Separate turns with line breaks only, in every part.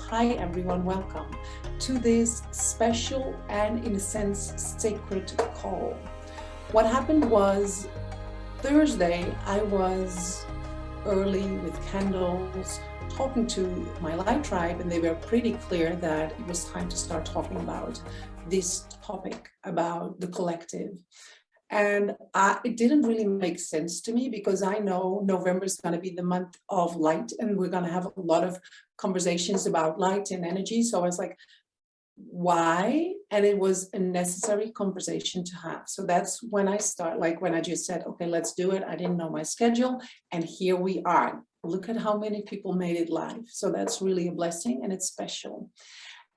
Hi everyone, welcome to this special and in a sense sacred call. What happened was Thursday, I was early with candles talking to my light tribe, and they were pretty clear that it was time to start talking about this topic about the collective. And it didn't really make sense to me because I know November is going to be the month of light and we're going to have a lot of conversations about light and energy. So I was like, why? And it was a necessary conversation to have. So that's when I start, like when I just said, okay, let's do it. I didn't know my schedule. And here we are. Look at how many people made it live. So that's really a blessing and it's special.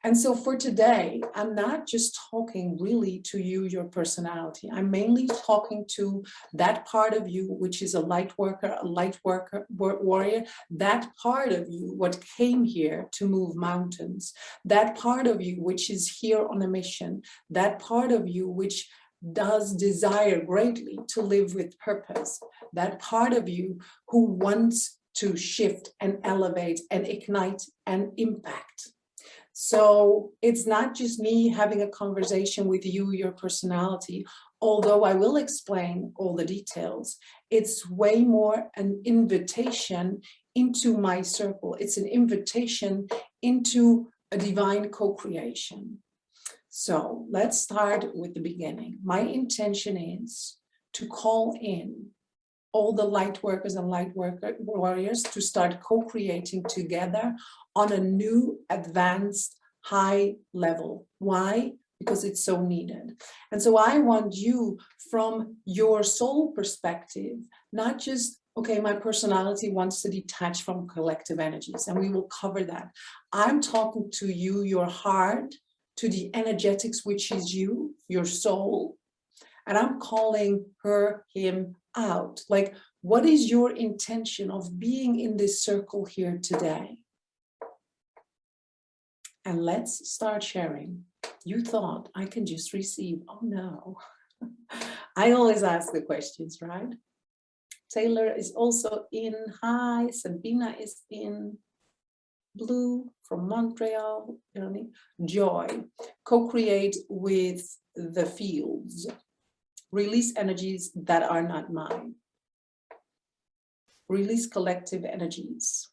And so for today, I'm not just talking really to you, your personality. I'm mainly talking to that part of you, which is a light worker, warrior, that part of you, what came here to move mountains, that part of you, which is here on a mission, that part of you, which does desire greatly to live with purpose, that part of you who wants to shift and elevate and ignite and impact. So it's not just me having a conversation with you, your personality, although I will explain all the details. It's way more an invitation into my circle. It's an invitation into a divine co-creation. So let's start with the beginning. My intention is to call in all the light workers and warriors to start co-creating together on a new, advanced, high level. Why? Because it's so needed. And so I want you, from your soul perspective, not just, okay, my personality wants to detach from collective energies, and we will cover that. I'm talking to you, your heart, to the energetics, which is you, your soul. And I'm calling her, him out. Like, what is your intention of being in this circle here today? And let's start sharing. You thought I can just receive. Oh no. I always ask the questions, right? Taylor is also in. Hi, Sabina is in. Blue from Montreal. Joy. Co-create with the fields. Release energies that are not mine. Release collective energies.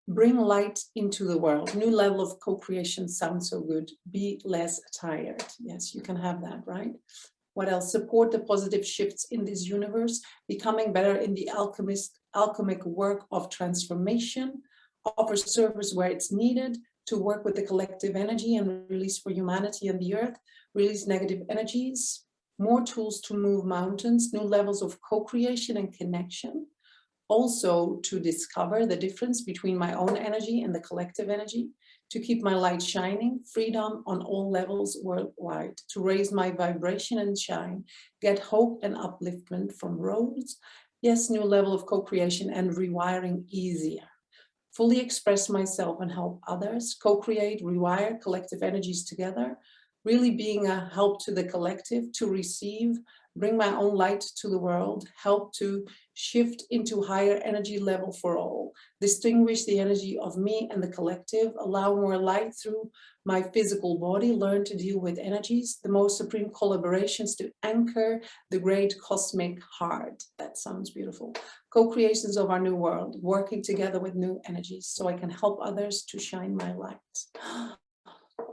Bring light into the world. New level of co-creation sounds so good. Be less tired. Yes, you can have that, right? What else? Support the positive shifts in this universe. Becoming better in the alchemic work of transformation. Offer service where it's needed. To work with the collective energy and release for humanity and the earth. Release negative energies. More tools to move mountains. New levels of co-creation and connection. Also to discover the difference between my own energy and the collective energy, to keep my light shining, freedom on all levels worldwide, to raise my vibration and shine, get hope and upliftment from roads. Yes, new level of co-creation and rewiring easier. Fully express myself and help others, co-create, rewire collective energies together, really being a help to the collective, to receive, bring my own light to the world, help to shift into higher energy level for all, distinguish the energy of me and the collective, allow more light through my physical body, learn to deal with energies, the most supreme collaborations to anchor the great cosmic heart. That sounds beautiful. Co-creations of our new world, working together with new energies so I can help others to shine my light.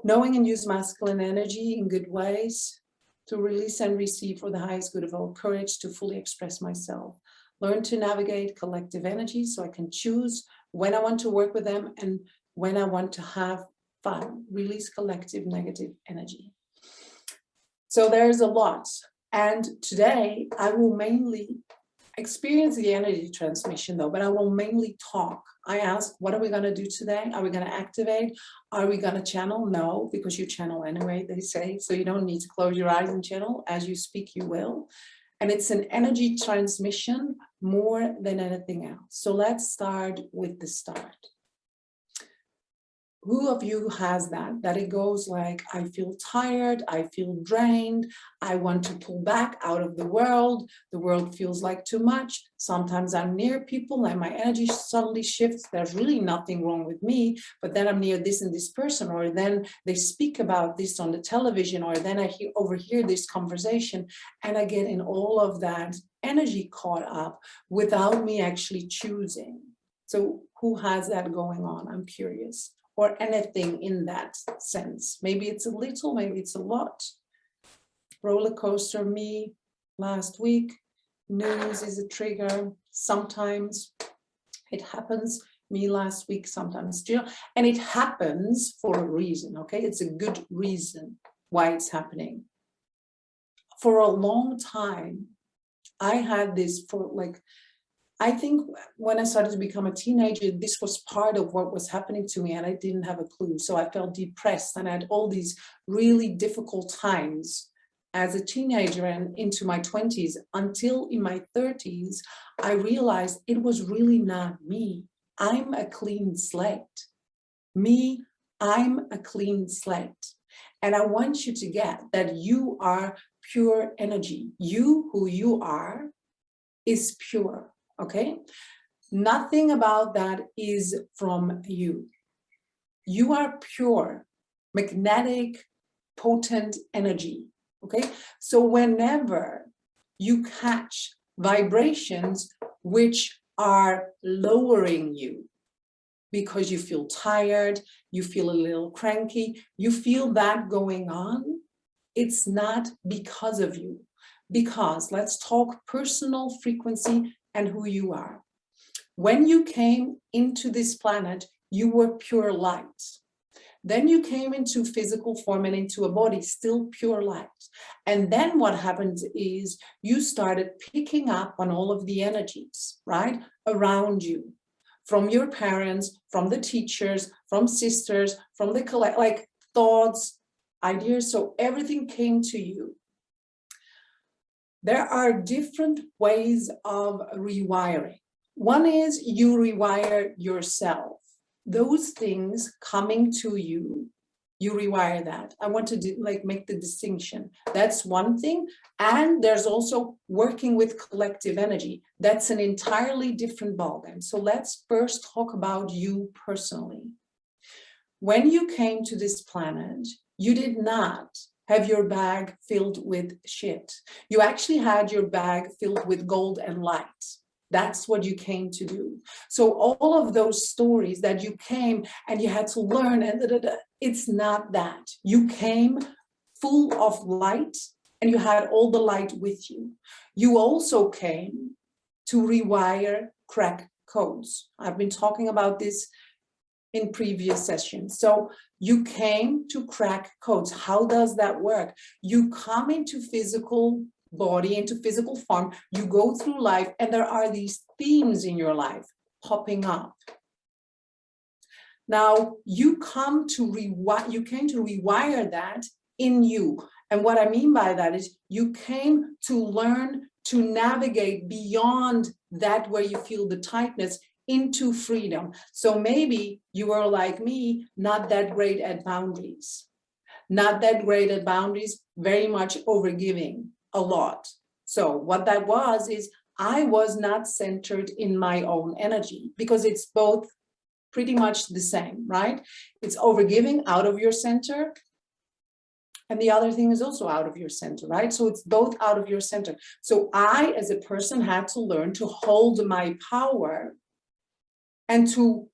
Knowing and use masculine energy in good ways, to release and receive for the highest good of all, courage to fully express myself, learn to navigate collective energy so I can choose when I want to work with them and when I want to have fun, release collective negative energy. So there's a lot. And today I will mainly experience the energy transmission though, but I will mainly talk. I ask, what are we going to do today? Are we going to activate? Are we going to channel? No, because you channel anyway, they say. So you don't need to close your eyes and channel. As you speak, you will. And it's an energy transmission more than anything else. So let's start with the start. Who of you has that? That it goes like, I feel tired, I feel drained, I want to pull back out of the world feels like too much. Sometimes I'm near people and my energy suddenly shifts. There's really nothing wrong with me, but then I'm near this and this person, or then they speak about this on the television, or then I overhear this conversation, and I get in all of that energy caught up without me actually choosing. So who has that going on? I'm curious. Or anything in that sense. Maybe it's a little, maybe it's a lot. Roller coaster me last week. News is a trigger. Sometimes it happens. Me last week, sometimes still. And it happens for a reason, okay? It's a good reason why it's happening. For a long time, I had this for like, I think when I started to become a teenager, this was part of what was happening to me and I didn't have a clue. So I felt depressed and I had all these really difficult times as a teenager and into my 20s, until in my 30s, I realized it was really not me. I'm a clean slate. Me, I'm a clean slate. And I want you to get that you are pure energy. You, who you are, is pure. Okay, nothing about that is from you. You are pure, magnetic, potent energy. Okay, so whenever you catch vibrations which are lowering you because you feel tired, you feel a little cranky, you feel that going on, it's not because of you. Because let's talk personal frequency and who you are. When you came into this planet, you were pure light. Then you came into physical form and into a body, still pure light. And then what happened is you started picking up on all of the energies, right, around you, from your parents, from the teachers, from sisters, from the like thoughts, ideas. So everything came to you. There are different ways of rewiring. One is you rewire yourself. Those things coming to you, you rewire that. I want to make the distinction. That's one thing. And there's also working with collective energy. That's an entirely different ballgame. So let's first talk about you personally. When you came to this planet, you did not have your bag filled with shit. You actually had your bag filled with gold and light. That's what you came to do. So all of those stories that you came and you had to learn, and it's not that. You came full of light and you had all the light with you. You also came to rewire crack codes. I've been talking about this in previous sessions. So you came to crack codes. How does that work? You come into physical body, into physical form, you go through life, and there are these themes in your life popping up. Now you came to rewire that in you. And what I mean by that is you came to learn to navigate beyond that where you feel the tightness into freedom. So maybe you are like me, not that great at boundaries, very much overgiving a lot. So what that was is I was not centered in my own energy, because it's both pretty much the same, right? It's overgiving out of your center. And the other thing is also out of your center, right? So it's both out of your center. So I, as a person, had to learn to hold my power and to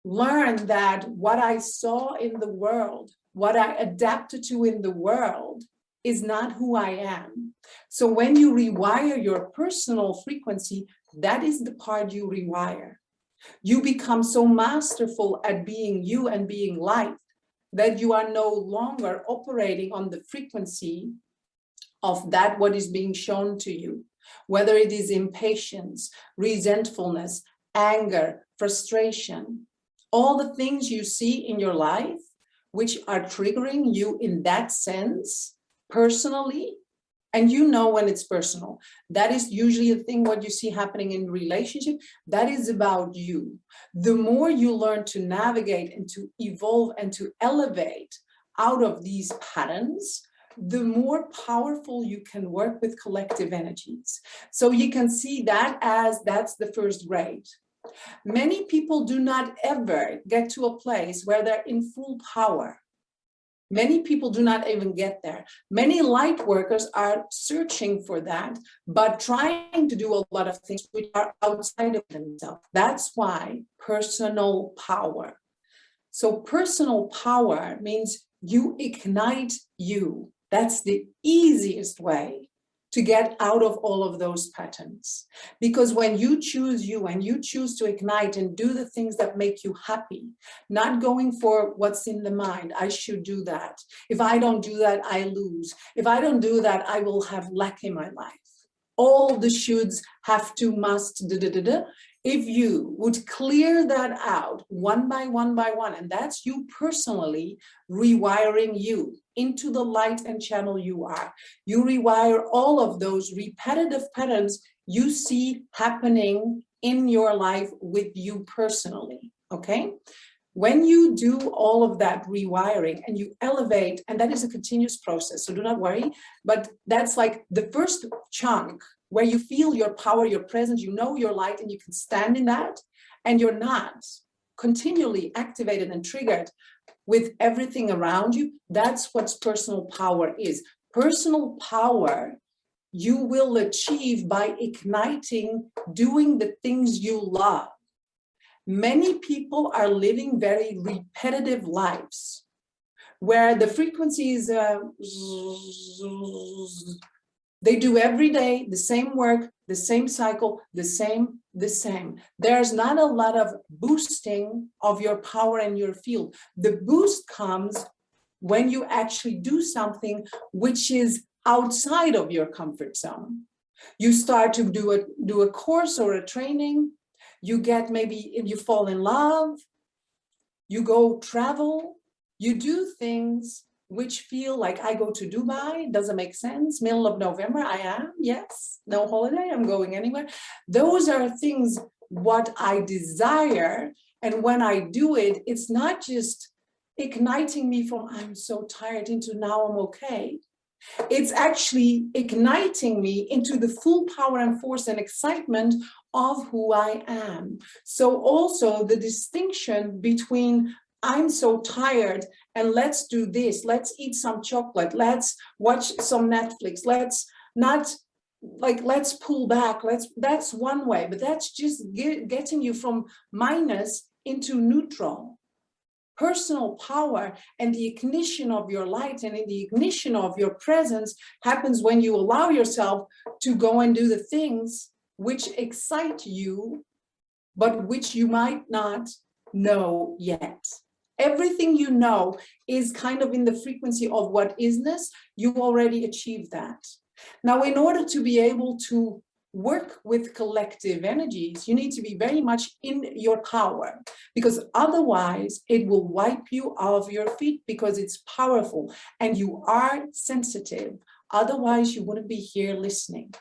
learn that what I saw in the world, what I adapted to in the world, is not who I am. So when you rewire your personal frequency, that is the part you rewire. You become so masterful at being you and being light that you are no longer operating on the frequency of that what is being shown to you, whether it is impatience, resentfulness, anger, frustration, all the things you see in your life which are triggering you in that sense personally And you know when it's personal. That is usually a thing what you see happening in relationship. That is about you. The more you learn to navigate and to evolve and to elevate out of these patterns, the more powerful you can work with collective energies. So you can see that as that's the first grade. Many people do not ever get to a place where they're in full power. Many people do not even get there. Many light workers are searching for that, but trying to do a lot of things which are outside of themselves. That's why personal power. So personal power means you ignite you. That's the easiest way to get out of all of those patterns. Because when you choose you and you choose to ignite and do the things that make you happy, not going for what's in the mind, I should do that. If I don't do that, I lose. If I don't do that, I will have lack in my life. All the shoulds, have to, must, If you would clear that out one by one, and that's you personally rewiring you into the light and channel you are. You rewire all of those repetitive patterns you see happening in your life with you personally, okay? When you do all of that rewiring and you elevate, and that is a continuous process, so do not worry, but that's like the first chunk where you feel your power, your presence, you know your light, and you can stand in that, and you're not continually activated and triggered with everything around you. That's what personal power is. Personal power you will achieve by igniting, doing the things you love. Many people are living very repetitive lives where the frequency is they do every day the same work, the same cycle, the same. There's not a lot of boosting of your power and your field. The boost comes when you actually do something which is outside of your comfort zone. You start to do a course or a training, you get maybe, you fall in love, you go travel, you do things which feel like, I go to Dubai, does it make sense? Middle of November, I am, yes, no holiday, I'm going anywhere. Those are things what I desire, and when I do it, it's not just igniting me from I'm so tired into now I'm okay. It's actually igniting me into the full power and force and excitement of who I am. So also the distinction between I'm so tired and let's do this, let's eat some chocolate, let's watch some Netflix, let's pull back, that's one way, but that's just getting you from minus into neutral. Personal power and the ignition of your light and in the ignition of your presence happens when you allow yourself to go and do the things which excite you, but which you might not know yet. Everything you know is kind of in the frequency of what isness. You already achieved that. Now, in order to be able to work with collective energies, you need to be very much in your power, because otherwise it will wipe you off your feet, because it's powerful and you are sensitive. Otherwise, you wouldn't be here listening.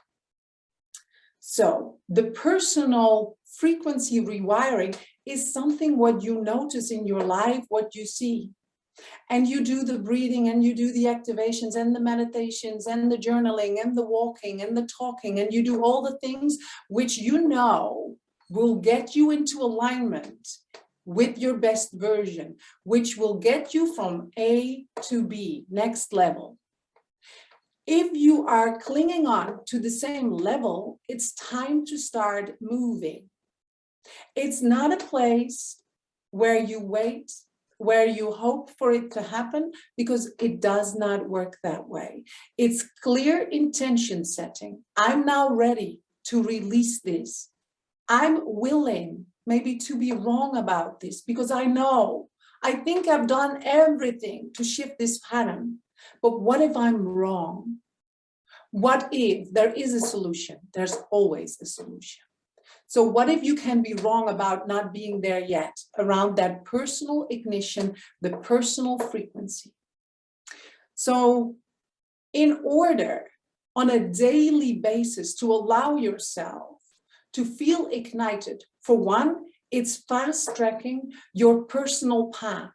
So the personal frequency rewiring is something what you notice in your life, what you see. And you do the breathing and you do the activations and the meditations and the journaling and the walking and the talking, and you do all the things which you know will get you into alignment with your best version, which will get you from A to B, next level. If you are clinging on to the same level, it's time to start moving. It's not a place where you wait, where you hope for it to happen, because it does not work that way. It's clear intention setting. I'm now ready to release this. I'm willing maybe to be wrong about this, because I think I've done everything to shift this pattern. But what if I'm wrong? What if there is a solution? There's always a solution. So what if you can be wrong about not being there yet, around that personal ignition, the personal frequency? So in order on a daily basis to allow yourself to feel ignited. For one, it's fast tracking your personal path,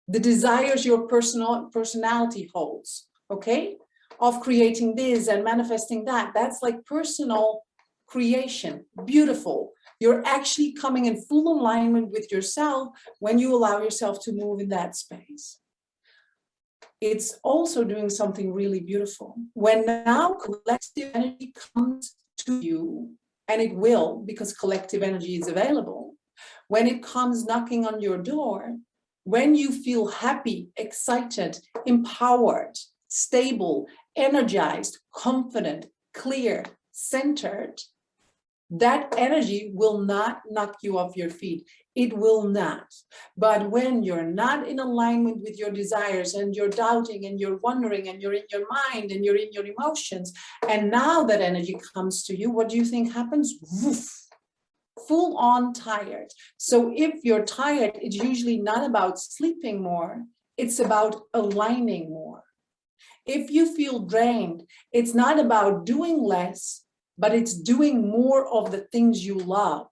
the desires your personality holds, okay? Of creating this and manifesting that. That's like personal creation, beautiful. You're actually coming in full alignment with yourself when you allow yourself to move in that space. It's also doing something really beautiful. When now collective energy comes to you, and it will, because collective energy is available, when it comes knocking on your door, when you feel happy, excited, empowered, stable, energized, confident, clear, centered, that energy will not knock you off your feet. It will not. But when you're not in alignment with your desires and you're doubting and you're wondering and you're in your mind and you're in your emotions, and now that energy comes to you, what do you think happens? Woof. Full on tired. So if you're tired, it's usually not about sleeping more, it's about aligning more. If you feel drained, it's not about doing less, but it's doing more of the things you love.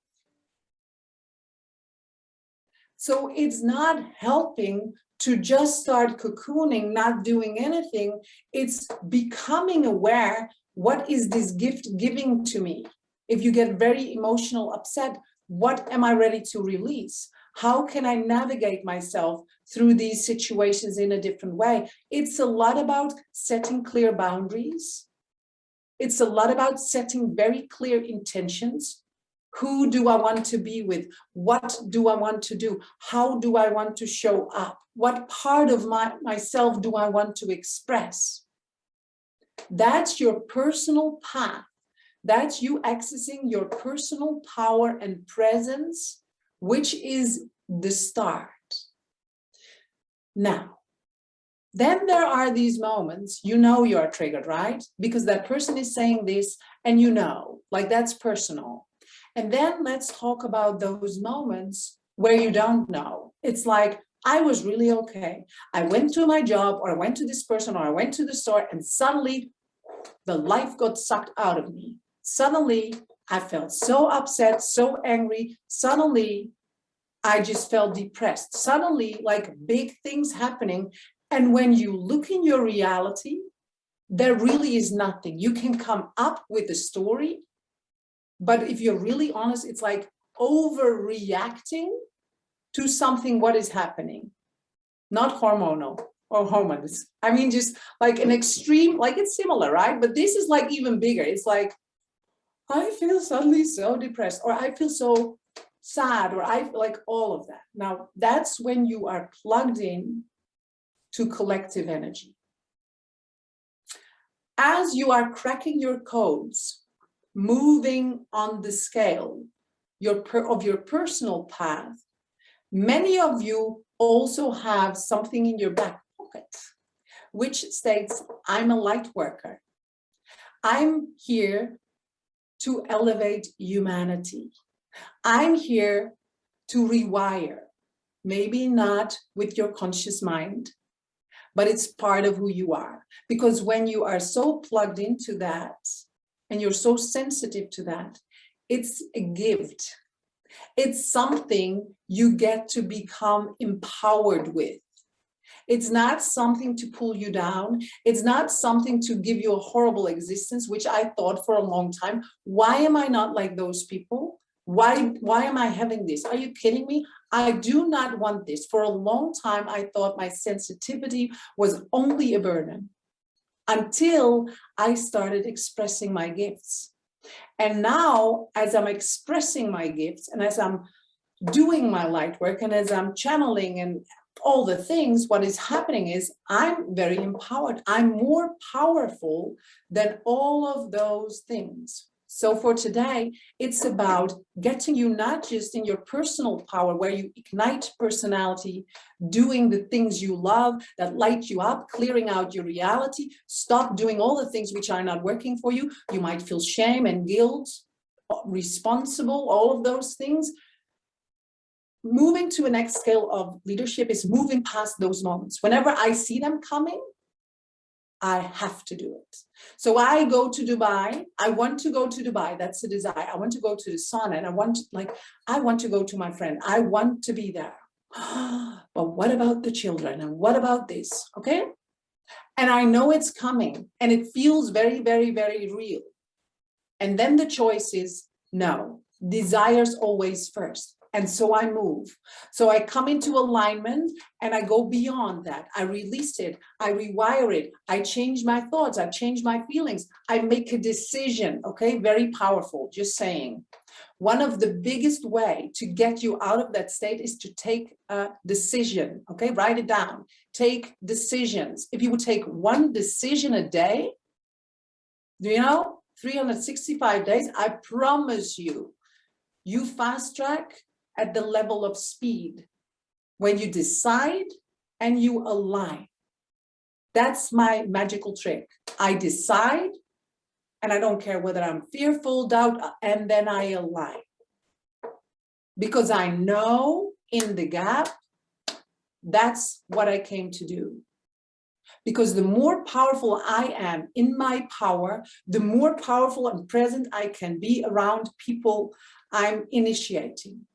So it's not helping to just start cocooning, not doing anything. It's becoming aware, what is this gift giving to me? If you get very emotional, upset, what am I ready to release? How can I navigate myself through these situations in a different way? It's a lot about setting clear boundaries. It's a lot about setting very clear intentions. Who do I want to be with? What do I want to do? How do I want to show up? What part of myself do I want to express? That's your personal path. That's you accessing your personal power and presence, which is the start. Now, then there are these moments, you know you are triggered, right? Because that person is saying this and you know, like that's personal. And then let's talk about those moments where you don't know. It's like, I was really okay. I went to my job, or I went to this person, or I went to the store, and suddenly the life got sucked out of me. Suddenly, I felt so upset, so angry. Suddenly, I just felt depressed. Suddenly, like big things happening. And when you look in your reality, there really is nothing. You can come up with a story, but if you're really honest, it's like overreacting to something, what is happening, not hormonal or hormones. I mean, just like an extreme, like it's similar, right? But this is like even bigger. It's like, I feel suddenly so depressed, or I feel so sad, or I feel like all of that. Now, that's when you are plugged in to collective energy. As you are cracking your codes, moving on the scale of your personal path, many of you also have something in your back pocket, which states, I'm a light worker. I'm here to elevate humanity. I'm here to rewire, maybe not with your conscious mind, but it's part of who you are. Because when you are so plugged into that, and you're so sensitive to that, it's a gift. It's something you get to become empowered with. It's not something to pull you down. It's not something to give you a horrible existence, which I thought for a long time. Why am I not like those people? Why am I having this? Are you kidding me? I do not want this. For a long time, I thought my sensitivity was only a burden, until I started expressing my gifts. And now, as I'm expressing my gifts, and as I'm doing my light work, and as I'm channeling and all the things, what is happening is I'm very empowered. I'm more powerful than all of those things. So for today, it's about getting you not just in your personal power, where you ignite personality, doing the things you love that light you up, clearing out your reality. Stop doing all the things which are not working for you. You might feel shame and guilt, responsible, all of those things. Moving to a next scale of leadership is moving past those moments. Whenever I see them coming, I have to do it. So I go to Dubai. I want to go to Dubai. That's the desire. I want to go to the sauna, and I want to go to my friend. I want to be there. But what about the children? And what about this? Okay. And I know it's coming, and it feels very, very, very real. And then the choice is no, desire's always first. And so I move. So I come into alignment and I go beyond that. I release it. I rewire it. I change my thoughts. I change my feelings. I make a decision. Okay, very powerful. Just saying. One of the biggest way to get you out of that state is to take a decision. Okay, write it down. Take decisions. If you would take one decision a day, 365 days, I promise you, you fast track at the level of speed when you decide and you align. That's my magical trick. I decide, and I don't care whether I'm fearful, doubt, and then I align. Because I know in the gap, that's what I came to do. Because the more powerful I am in my power, the more powerful and present I can be around people I'm initiating.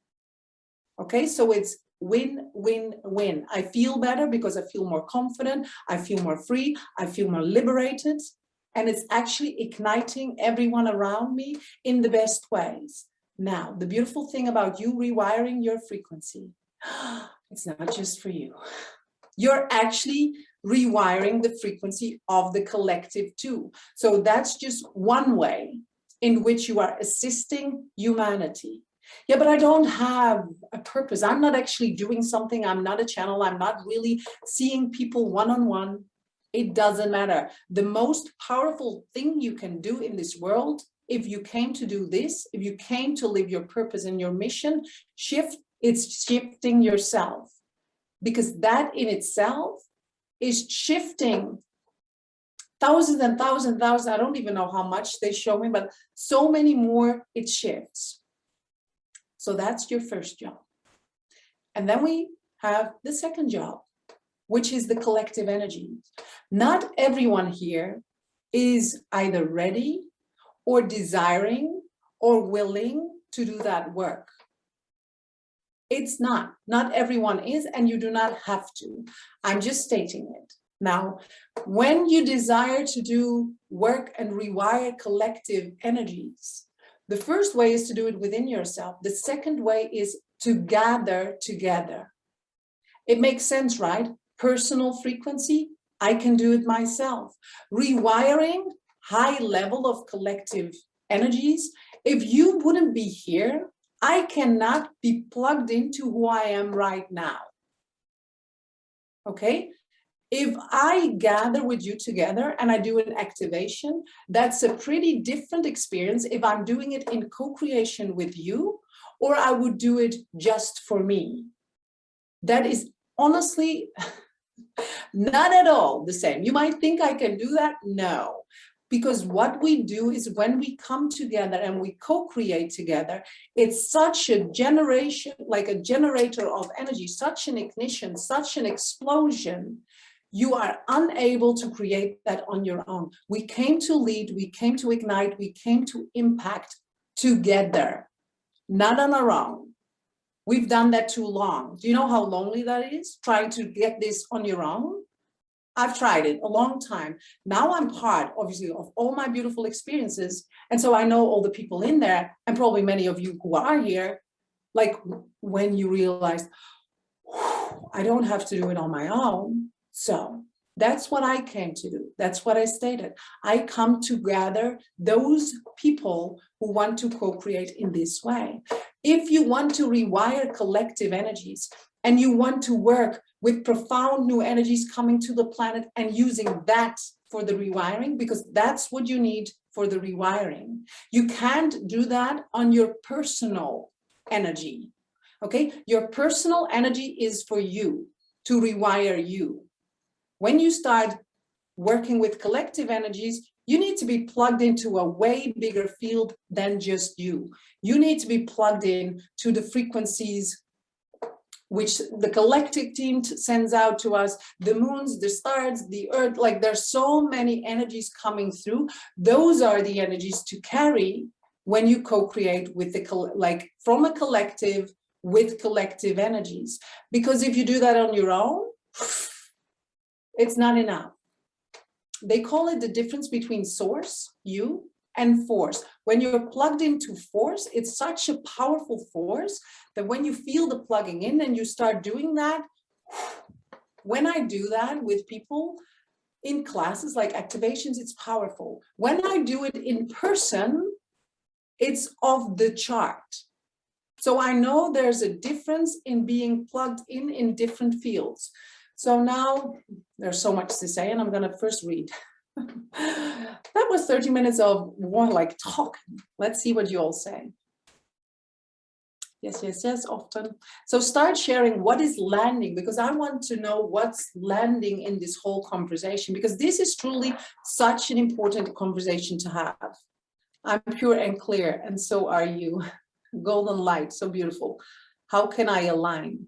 Okay, so it's win, win, win. I feel better because I feel more confident. I feel more free. I feel more liberated. And it's actually igniting everyone around me in the best ways. Now, the beautiful thing about you rewiring your frequency, it's not just for you. You're actually rewiring the frequency of the collective too. So that's just one way in which you are assisting humanity. Yeah, but I don't have a purpose. I'm not actually doing something. I'm not a channel. I'm not really seeing people one-on-one. It doesn't matter. The most powerful thing you can do in this world, if you came to do this, if you came to live your purpose and your mission, it's shifting yourself. Because that in itself is shifting thousands and thousands and thousands. I don't even know how much they show me, but so many more it shifts. So that's your first job. And then we have the second job, which is the collective energy. Not everyone here is either ready or desiring or willing to do that work. It's not everyone is, and you do not have to. I'm just stating it. Now, when you desire to do work and rewire collective energies, the first way is to do it within yourself. The second way is to gather together. It makes sense, right? Personal frequency, I can do it myself. Rewiring, high level of collective energies. If you wouldn't be here, I cannot be plugged into who I am right now. Okay? If I gather with you together and I do an activation, that's a pretty different experience if I'm doing it in co-creation with you, or I would do it just for me. That is honestly not at all the same. You might think I can do that. No, because what we do is when we come together and we co-create together, it's such a generation, like a generator of energy, such an ignition, such an explosion. You are unable to create that on your own. We came to lead, we came to ignite, we came to impact together, not on our own. We've done that too long. Do you know how lonely that is, trying to get this on your own? I've tried it a long time. Now I'm part, obviously, of all my beautiful experiences. And so I know all the people in there, and probably many of you who are here, like when you realize, I don't have to do it on my own. So that's what I came to do. That's what I stated. I come to gather those people who want to co-create in this way. If you want to rewire collective energies and you want to work with profound new energies coming to the planet and using that for the rewiring, because that's what you need for the rewiring. You can't do that on your personal energy. Okay, your personal energy is for you to rewire you. When you start working with collective energies, you need to be plugged into a way bigger field than just you. You need to be plugged in to the frequencies which the collective team sends out to us, the moons, the stars, the earth, like there's so many energies coming through. Those are the energies to carry when you co-create with the, like from a collective with collective energies. Because if you do that on your own, it's not enough. They call it the difference between source, you, and force. When you're plugged into force, it's such a powerful force that when you feel the plugging in and you start doing that, when I do that with people in classes like activations, it's powerful. When I do it in person, it's off the chart. So I know there's a difference in being plugged in different fields. So now there's so much to say, and I'm going to first read. That was 30 minutes of more like talk. Let's see what you all say. Yes, yes, yes, often. So start sharing what is landing, because I want to know what's landing in this whole conversation, because this is truly such an important conversation to have. I'm pure and clear, and so are you. Golden light, so beautiful. How can I align?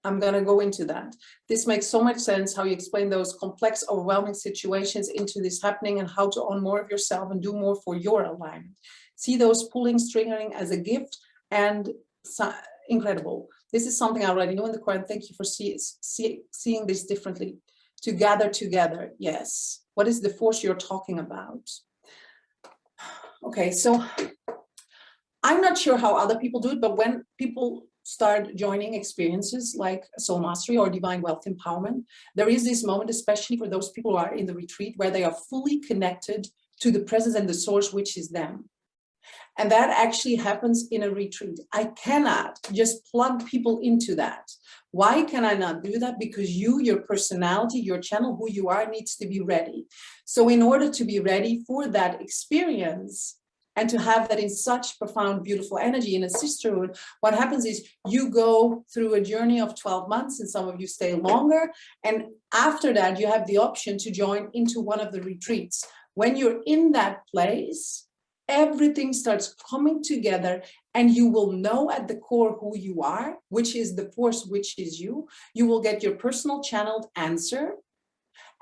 I'm going to go into that. This makes so much sense, how you explain those complex, overwhelming situations into this happening, and how to own more of yourself and do more for your alignment. See those pulling, stringing as a gift, and incredible. This is something I already know in the core, and thank you for seeing this differently. To gather together, yes. What is the force you're talking about? Okay, so I'm not sure how other people do it, but when people start joining experiences like soul mastery or divine wealth empowerment, there is this moment, especially for those people who are in the retreat, where they are fully connected to the presence and the source, which is them. And that actually happens in a retreat. I cannot just plug people into that. Why can I not do that? Because you, your personality, your channel, who you are, needs to be ready. So in order to be ready for that experience, and to have that in such profound, beautiful energy in a sisterhood, what happens is you go through a journey of 12 months, and some of you stay longer. And after that, you have the option to join into one of the retreats. When you're in that place, everything starts coming together, and you will know at the core who you are, which is the force, which is you. You will get your personal channeled answer.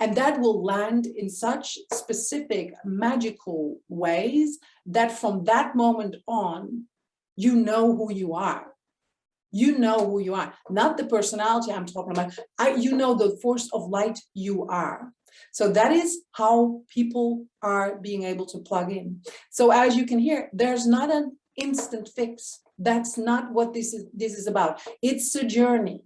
And that will land in such specific, magical ways that from that moment on, you know who you are. You know who you are, not the personality I'm talking about. You know the force of light you are. So that is how people are being able to plug in. So as you can hear, there's not an instant fix. That's not what this is about. It's a journey,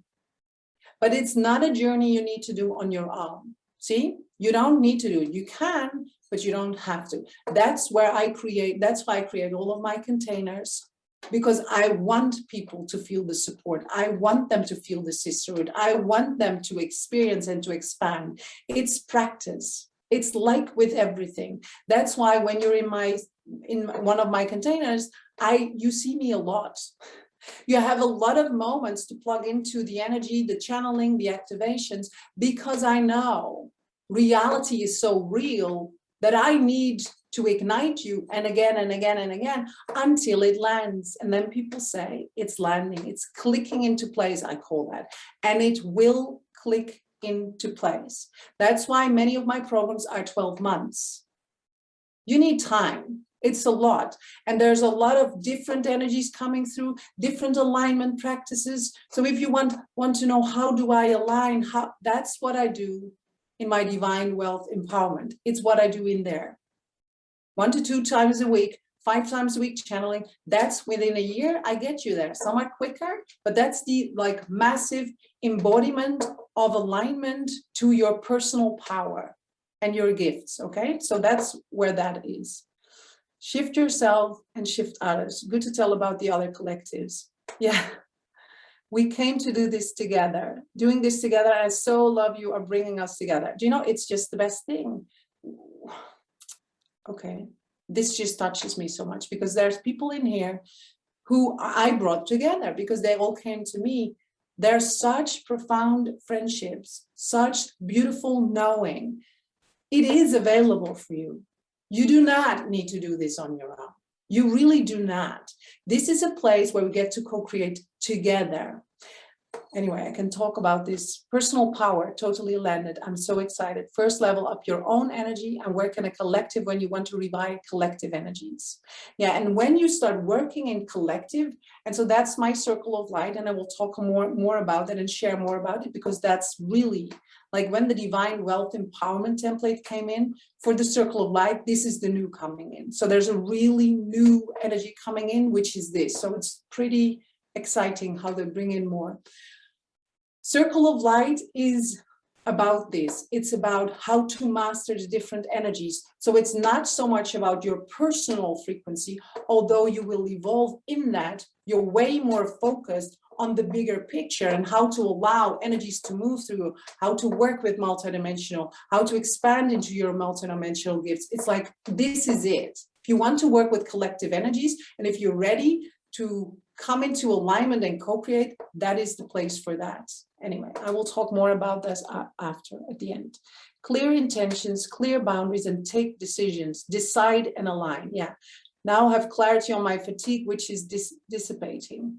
but it's not a journey you need to do on your own. See, you don't need to do it. You can, but you don't have to. That's where I create, that's why I create all of my containers, because I want people to feel the support. I want them to feel the sisterhood. I want them to experience and to expand. It's practice. It's like with everything. That's why when you're in one of my containers, you see me a lot. You have a lot of moments to plug into the energy, the channeling, the activations, because I know reality is so real that I need to ignite you and again and again and again until it lands. And then people say it's landing, it's clicking into place, I call that, and it will click into place. That's why many of my programs are 12 months. You need time. It's a lot. And there's a lot of different energies coming through, different alignment practices. So if you want to know how do I align, that's what I do in my divine wealth empowerment. It's what I do in there. 1 to 2 times a week, 5 times a week channeling. That's within a year, I get you there. Some are quicker, but that's the like massive embodiment of alignment to your personal power and your gifts, okay? So that's where that is. Shift yourself and shift others. Good to tell about the other collectives. Yeah, we came to do this together. Doing this together, I so love you are bringing us together. Do you know, it's just the best thing. Okay, this just touches me so much because there's people in here who I brought together because they all came to me. There's such profound friendships, such beautiful knowing. It is available for you. You do not need to do this on your own. You really do not. This is a place where we get to co-create together. Anyway, I can talk about this personal power, totally landed. I'm so excited. First, level up your own energy and work in a collective when you want to rewire collective energies. Yeah, and when you start working in collective, and so that's my circle of light, and I will talk more about it and share more about it, because that's really like when the divine wealth empowerment template came in for the circle of light, this is the new coming in. So there's a really new energy coming in, which is this. So it's pretty exciting how they bring in more. Circle of light is about this. It's about how to master the different energies. So it's not so much about your personal frequency, although you will evolve in that. You're way more focused on the bigger picture and how to allow energies to move through, how to work with multidimensional, how to expand into your multidimensional gifts. It's like, this is it. If you want to work with collective energies, and if you're ready to come into alignment and co-create, that is the place for that. Anyway, I will talk more about this after, at the end. Clear intentions, clear boundaries, and take decisions. Decide and align. Yeah. Now I have clarity on my fatigue, which is dissipating.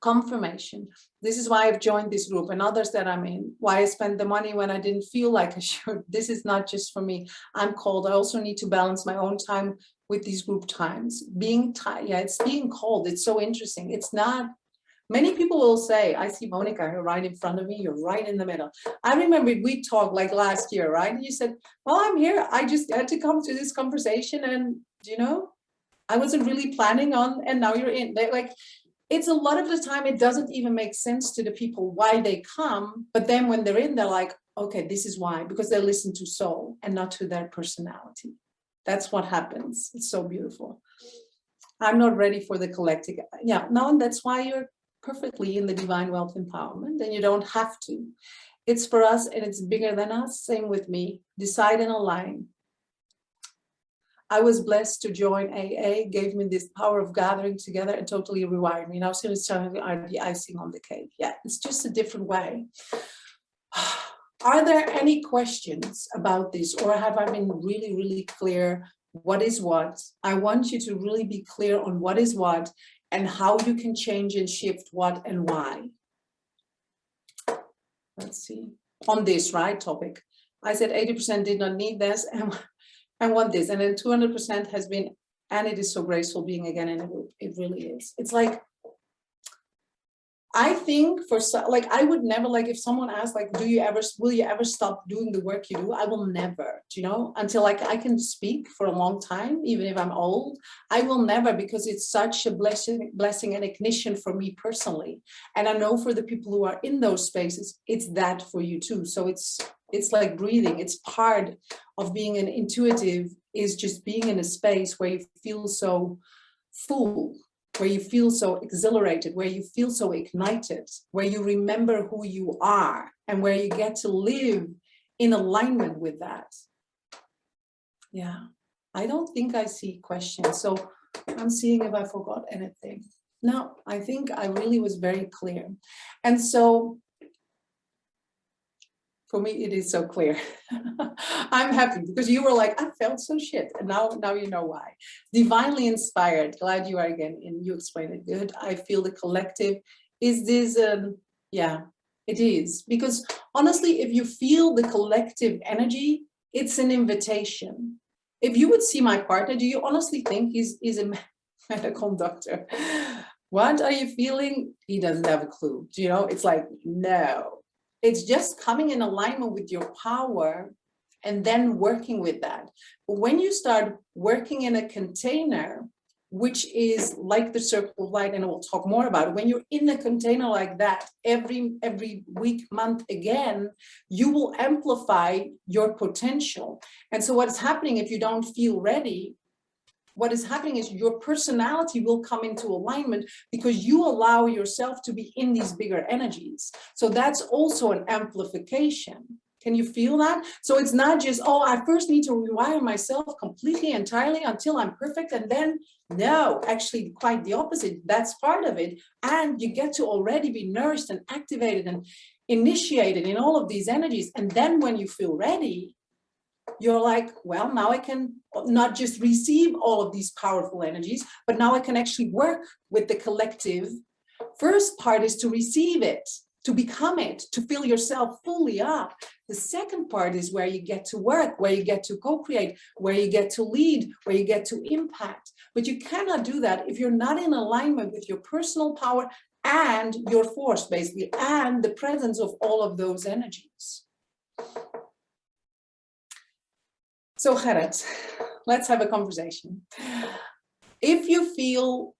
Confirmation. This is why I've joined this group and others that I'm in. Why I spent the money when I didn't feel like I should. This is not just for me. I'm called. I also need to balance my own time with these group times. Being tired, yeah, it's being called. It's so interesting. It's not, many people will say, I see Monica right in front of me, you're right in the middle. I remember we talked like last year, right? And you said, well, I'm here. I just had to come to this conversation and, you know, I wasn't really planning on, and now you're in. They're like, it's a lot of the time, it doesn't even make sense to the people why they come. But then when they're in, they're like, okay, this is why, because they listen to soul and not to their personality. That's what happens. It's so beautiful. I'm not ready for the collective. Yeah, no, and that's why you're perfectly in the divine wealth empowerment, and you don't have to. It's for us and it's bigger than us. Same with me. Decide and align. I was blessed to join AA, gave me this power of gathering together and totally rewired me. Now, since the icing on the cake. Yeah, it's just a different way. Are there any questions about this, or have I been really, really clear what is what? I want you to really be clear on what is what and how you can change and shift what and why. Let's see. On this, right, topic. I said 80% did not need this and want this. And then 200% has been, and it is so graceful being again in a group. It really is. It's like, I think for like, I would never, like if someone asks like, will you ever stop doing the work you do? I will never, you know, until like I can speak for a long time, even if I'm old, I will never, because it's such a blessing and ignition for me personally. And I know for the people who are in those spaces, it's that for you too. So it's like breathing. It's part of being an intuitive, is just being in a space where you feel so full, where you feel so exhilarated, where you feel so ignited, where you remember who you are, and where you get to live in alignment with that. Yeah, I don't think I see questions. So I'm seeing if I forgot anything. No, I think I really was very clear. And so for me, it is so clear. I'm happy because you were like, I felt so shit. And now you know why. Divinely inspired. Glad you are again. And you explained it good. I feel the collective. Is this, yeah, it is. Because honestly, if you feel the collective energy, it's an invitation. If you would see my partner, do you honestly think he's a medical doctor? What are you feeling? He doesn't have a clue. Do you know? It's like, no. It's just coming in alignment with your power and then working with that. But when you start working in a container, which is like the circle of light, and we'll talk more about it, when you're in a container like that, every week, month again, you will amplify your potential. And so what's happening if you don't feel ready, what is happening is your personality will come into alignment because you allow yourself to be in these bigger energies. So that's also an amplification. Can you feel that? So it's not just, oh, I first need to rewire myself completely, entirely until I'm perfect. And then, no, actually quite the opposite. That's part of it. And you get to already be nourished and activated and initiated in all of these energies. And then when you feel ready, you're like, well, now I can not just receive all of these powerful energies, but now I can actually work with the collective. First part is to receive it, to become it, to fill yourself fully up. The second part is where you get to work, where you get to co-create, where you get to lead, where you get to impact. But you cannot do that if you're not in alignment with your personal power and your force, basically, and the presence of all of those energies. So Gerrit, let's have a conversation. If you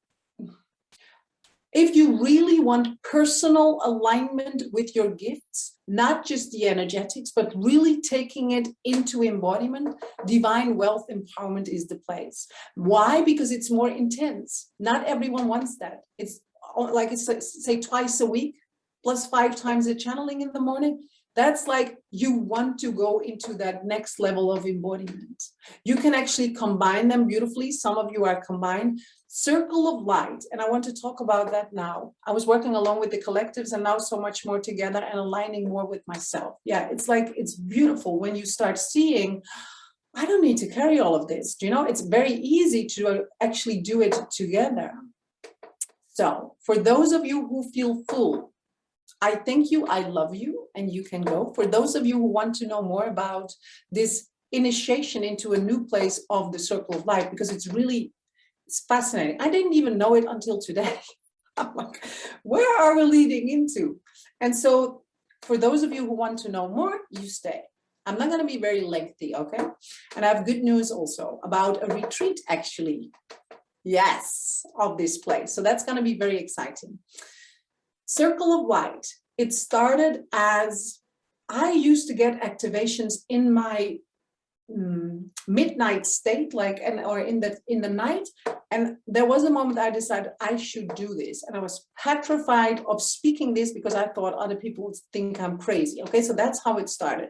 really want personal alignment with your gifts, not just the energetics, but really taking it into embodiment, divine wealth empowerment is the place. Why? Because it's more intense. Not everyone wants that. It's like, it's, say, twice a week, plus 5 times the channeling in the morning. That's like you want to go into that next level of embodiment. You can actually combine them beautifully. Some of you are combined. Circle of light, and I want to talk about that now. I was working along with the collectives and now so much more together and aligning more with myself. Yeah, it's like, it's beautiful when you start seeing, I don't need to carry all of this. You know, it's very easy to actually do it together. So for those of you who feel full, I thank you, I love you, and you can go. For those of you who want to know more about this initiation into a new place of the circle of light, because it's fascinating. I didn't even know it until today. I'm like, where are we leading into? And so for those of you who want to know more, you stay. I'm not going to be very lengthy, okay? And I have good news also about a retreat, actually. Yes, of this place. So that's going to be very exciting. Circle of Light. It started as I used to get activations in my midnight state, like, or in the night, and there was a moment I decided I should do this, and I was petrified of speaking this because I thought other people would think I'm crazy. Okay, so that's how it started,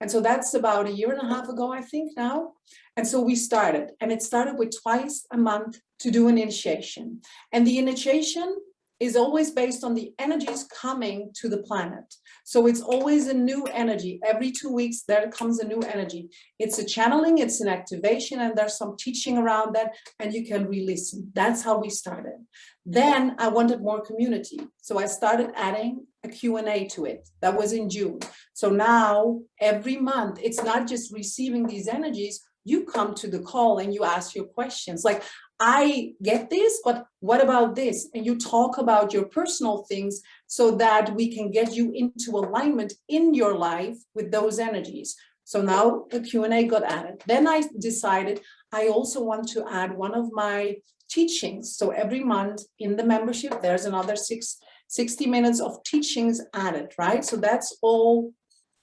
and so that's about 1.5 years ago, I think now. And so we started, and it started with twice a month to do an initiation, and the initiation is always based on the energies coming to the planet. So it's always a new energy. Every 2 weeks, there comes a new energy. It's a channeling, it's an activation, and there's some teaching around that, and you can re-listen. That's how we started. Then I wanted more community. So I started adding a Q&A to it. That was in June. So now every month, it's not just receiving these energies, you come to the call and you ask your questions. Like, I get this, but what about this? And you talk about your personal things so that we can get you into alignment in your life with those energies. So now the Q&A got added. Then I decided I also want to add one of my teachings. So every month in the membership, there's another 60 minutes of teachings added, right? So that's all,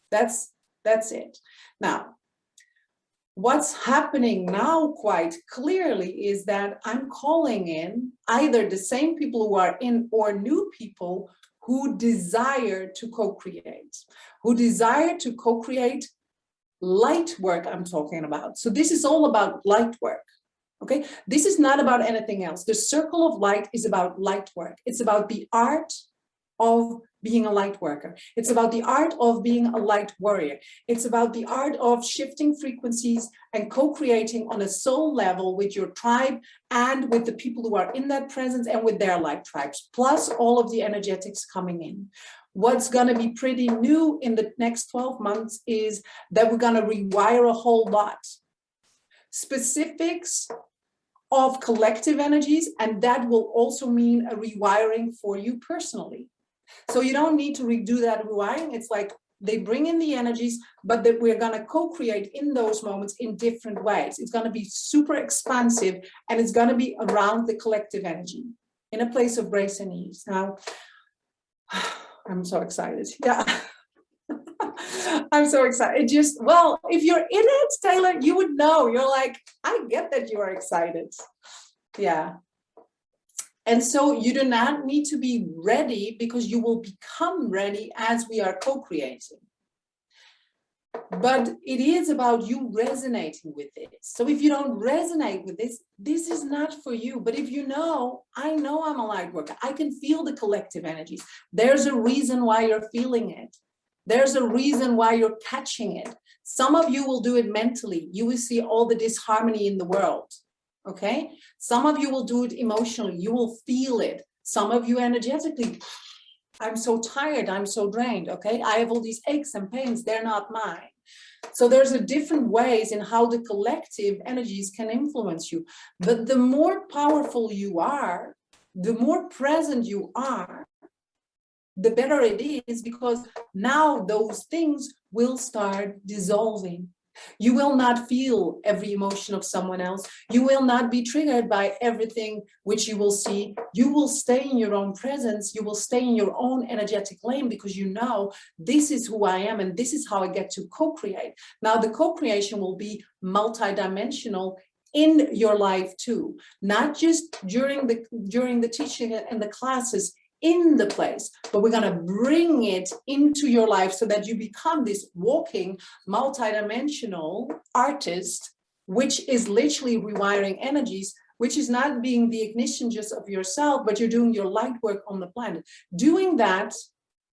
that's it. Now, what's happening now quite clearly is that I'm calling in either the same people who are in or new people who desire to co-create, light work I'm talking about. So this is all about light work, okay? This is not about anything else. The circle of light is about light work. It's about the art of being a light worker. It's about the art of being a light warrior. It's about the art of shifting frequencies and co-creating on a soul level with your tribe and with the people who are in that presence and with their light tribes, plus all of the energetics coming in. What's going to be pretty new in the next 12 months is that we're going to rewire a whole lot. Specifics of collective energies, and that will also mean a rewiring for you personally. So you don't need to redo that rewiring. It's like they bring in the energies, but that we're going to co-create in those moments in different ways. It's going to be super expansive, and it's going to be around the collective energy in a place of grace and ease. Now, I'm so excited. Yeah. I'm so excited. Well, if you're in it, Taylor, you would know. You're like, I get that you are excited. Yeah. And so you do not need to be ready, because you will become ready as we are co-creating. But it is about you resonating with this. So if you don't resonate with this, this is not for you. But if you know, I know I'm a light worker. I can feel the collective energies. There's a reason why you're feeling it. There's a reason why you're catching it. Some of you will do it mentally. You will see all the disharmony in the world. Okay. Some of you will do it emotionally. You will feel it. Some of you energetically. I'm so tired. I'm so drained. Okay. I have all these aches and pains. They're not mine. So there's a different ways in how the collective energies can influence you. But the more powerful you are, the more present you are, the better it is, because now those things will start dissolving. You will not feel every emotion of someone else. You will not be triggered by everything which you will see. You will stay in your own presence. You will stay in your own energetic lane, because you know this is who I am and this is how I get to co-create. Now the co-creation will be multidimensional in your life too, not just during the teaching and the classes in the place, but we're going to bring it into your life so that you become this walking multidimensional artist, which is literally rewiring energies, which is not being the ignition just of yourself, but you're doing your light work on the planet. Doing that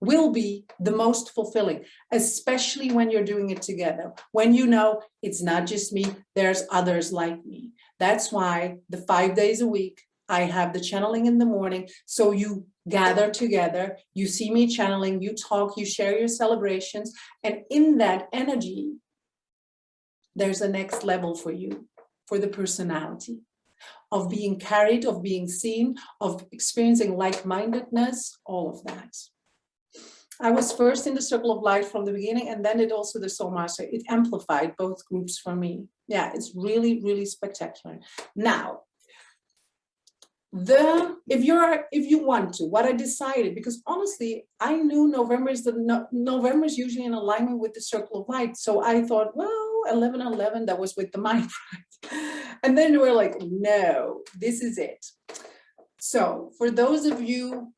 will be the most fulfilling, especially when you're doing it together, when you know it's not just me, there's others like me. That's why the 5 days a week, I have the channeling in the morning. So you gather together, you see me channeling, you talk, you share your celebrations. And in that energy, there's a next level for you, for the personality of being carried, of being seen, of experiencing like-mindedness, all of that. I was first in the circle of light from the beginning, and then it also the Soul Master. It amplified both groups for me. Yeah, it's really, really spectacular. Now, if you want to, what I decided, because honestly I knew November is usually in alignment with the circle of light, so I thought, well, 11/11, that was with the mind, right? And then we're like, no, this is it. So for those of you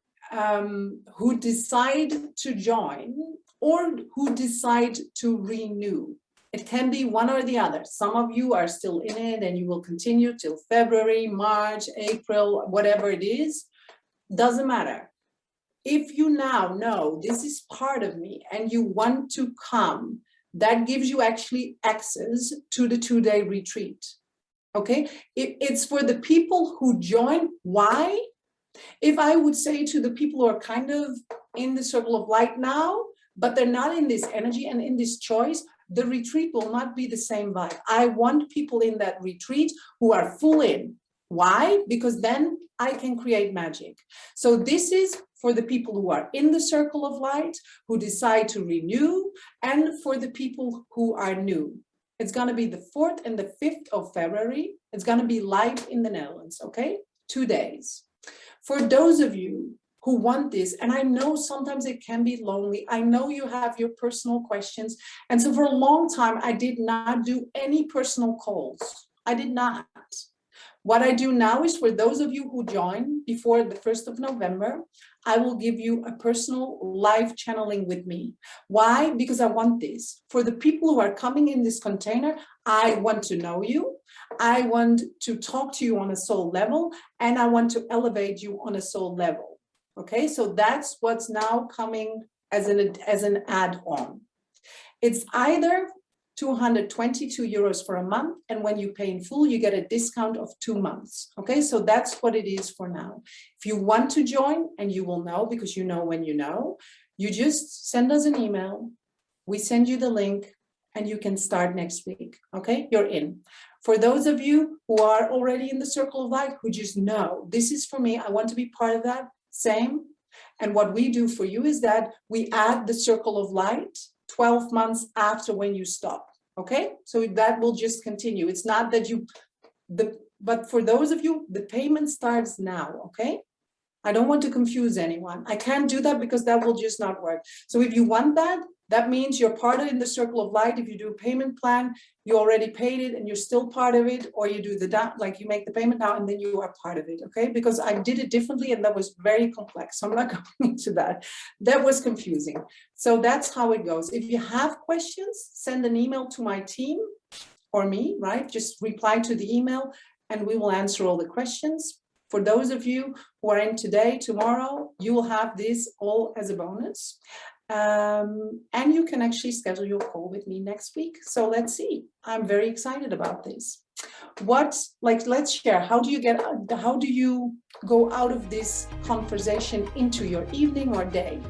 who decide to join or who decide to renew, it can be one or the other. Some of you are still in it and you will continue till February, March, April, whatever it is, doesn't matter. If you now know this is part of me and you want to come, that gives you actually access to the 2-day retreat. Okay, it's for the people who join. Why? If I would say to the people who are kind of in the circle of light now, but they're not in this energy and in this choice, the retreat will not be the same vibe. I want people in that retreat who are full in. Why? Because then I can create magic. So this is for the people who are in the circle of light, who decide to renew, and for the people who are new. It's going to be the 4th and the 5th of February. It's going to be live in the Netherlands, okay? 2 days. For those of you who want this, and I know sometimes it can be lonely, I know you have your personal questions, and so for a long time I did not do any personal calls. I did not. What I do now is, for those of you who join before the 1st of November, I will give you a personal live channeling with me. Why? Because I want this. For the people who are coming in this container, I want to know you. I want to talk to you on a soul level, and I want to elevate you on a soul level. Okay, so that's what's now coming as an add-on. It's either 222 euros for a month, and when you pay in full, you get a discount of 2 months. Okay, so that's what it is for now. If you want to join, and you will know because you know when you know, you just send us an email. We send you the link, and you can start next week. Okay, you're in. For those of you who are already in the circle of light, who just know this is for me, I want to be part of that, same. And what we do for you is that we add the circle of light 12 months after when you stop. Okay, so that will just continue. It's not that but for those of you, the payment starts now. Okay, I don't want to confuse anyone. I can't do that because that will just not work. So if you want that, that means you're part of in the circle of light. If you do a payment plan, you already paid it and you're still part of it, or you do like you make the payment now and then you are part of it, okay? Because I did it differently and that was very complex. So I'm not going into that. That was confusing. So that's how it goes. If you have questions, send an email to my team or me, right? Just reply to the email and we will answer all the questions. For those of you who are in today, tomorrow, you will have this all as a bonus. And you can actually schedule your call with me next week. So let's see. I'm very excited about this. Let's share. How do you go out of this conversation into your evening or day?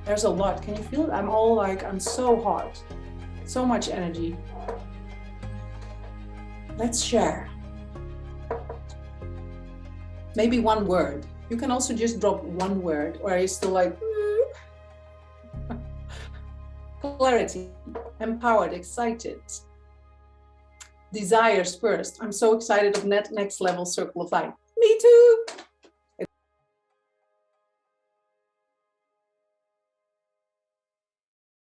There's a lot. Can you feel it? I'm so hot. So much energy. Let's share. Maybe one word. You can also just drop one word, or are you still like, clarity, empowered, excited, desires first. I'm so excited of next level circle of light. Me too.